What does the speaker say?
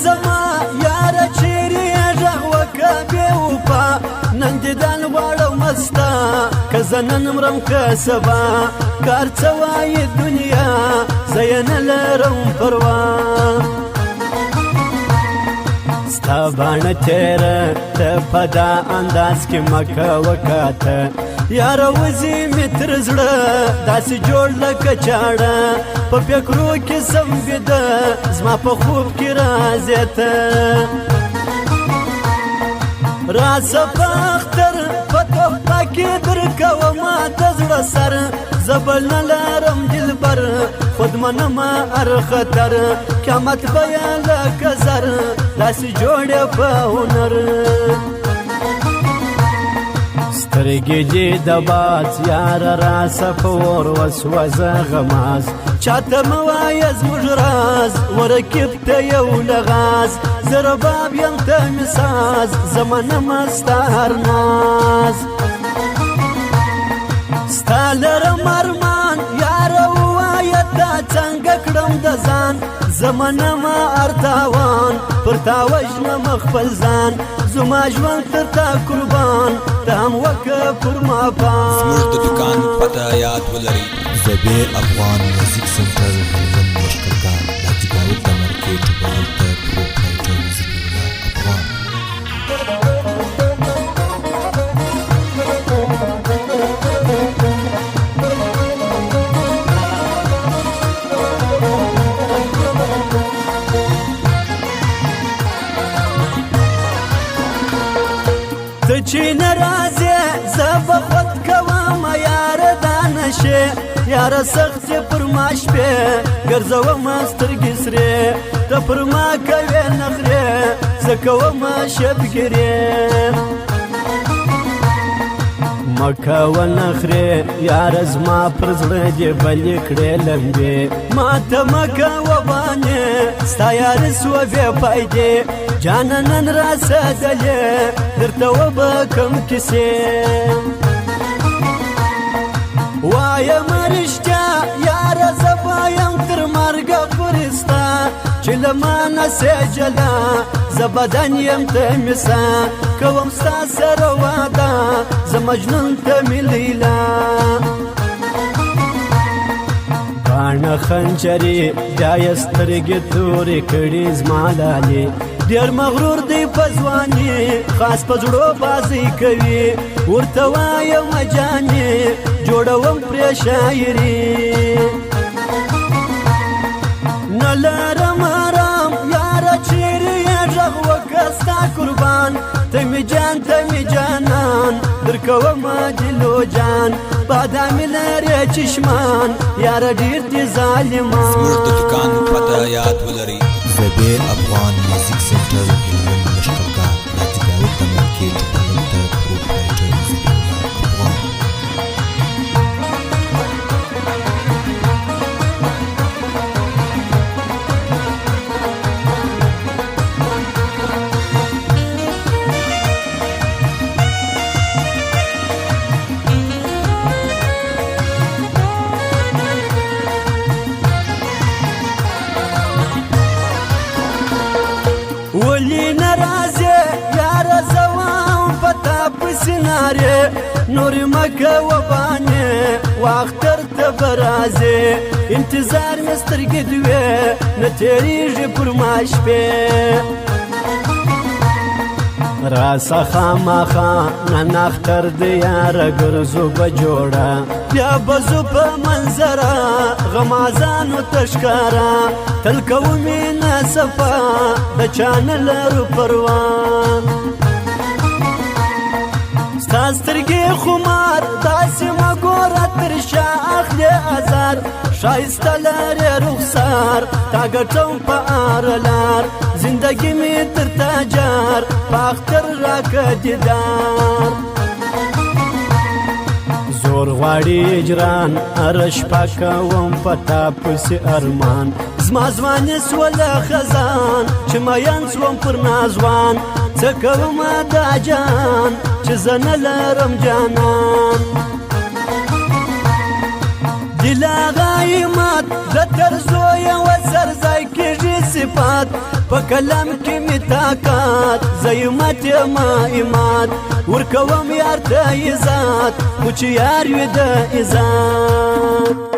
زما یاره چیرې غږ وکړه بې وفا نن دیدن غواړم مستا که زه نن مرم که سبا کار څه وایي دنیا زه یې نه لرم پروا ستا باڼه تېره ته په دا انداز کې مه کوه کاته یاره وځي مې تر زړه داسې جوړ لکه چاړه په فکرو کې سم بیده زما په خوب کې راځې ته راسه په اختر په تحفه کې درکومه د زړه سر زه بل نه لرم دلبر خود منمه هر خطر قیامت به یې لکه زر داسې جوړې په هنر سترګې دې د باز یاره راسه په اور وسوځه غماز چاته مه وایه زموږ راز ورکیب ته یو لغاز زه رباب یم ته مې ساز زه منمه ستا هر ناز ستا لرم ارمان یاره ووایه دا څنګه کړم د ځان زه منمه هر تاوان پر تا وژنم خپل ځان زما ژوند تر تا قربان ته هم وکړه پر ما پام زموږ د دوکان پته یاد ولرئ زبې افغان میوزیک سنټر هلمند لښکرګاه حاجي داود د مارکېټ بهلته پروپرایټر ذکر الله افغان ته چې نه راځې زه به خود کوم یاره دا نشې یاره سختې پر ما شپې ګرځومه سترګې سرې ته پر ما کوې نخرې زه کومه شبګیرې مه کوه نخرې یاره زما پر زړه دې بلې کړې لمبې ما ته مه کوه بانې ستا یارې سوه بې فایدې جانه نن راسدلې درته وبه کوم کیسې وایمه رښتیا یاره زه به یم تر مرګه پورې ستا چې له ما نه سې جلا زه بدن یم ته مې سا کوم ستا سره واده زه مجنون ته مې لیلا باڼه خنجرې بیا یې سترګې تورې کړي زما لالې ډېر مغرور دی په ځواني خاص په زړو بازۍ کوي ورته وایمه جانې جوړوم پرې شاعري نه لرم ارام یاره چیرې یې غږ وکړه ستا قربان ته مې جان ته مې جانان درکومه دلو جان بادامې لرې چشمان یاره ډېر دي ظالمان زموږ د دوکان پته یاد ولرئ زبې افغان میوزیک سنټر هلمند لښکرګاه حاجي داود د مارکېټ بهلته پروپرایټر ذکر الله افغان ولی نه راځې یاره زه وم په تا پسې نارې نورې مه کوه بانې واختر ته به راځې انتظار مې سترګې دوې نه تېرېږي پر ما شپې راسه خامخا نن اختر د یاره ګرځو به جوړه بیا به زو په منظره غمازانو ته ښکاره تل کوو مینه صفا د چا نه لرو پروا ستا سترګې خمار داسې مه ګوره تر شا اخلې ازار ښایسته لرې رخسار تا ګټم په اره لار زندګي مې تر تا جار په اختر راکه دیدار زور غواړي اجران هره شپه کوم په تا پسې ارمان زما ځواني سوله خزان چې مین سوم پر نازوان څه کومه دا جان چې زه نه لرم جانان دل هغه مات د ترزو یوه سر ځای کېږي صفات فكلام كمي تاكات زي ما تيما إيمان وركوام يار تايزات وچي يار يدا إزات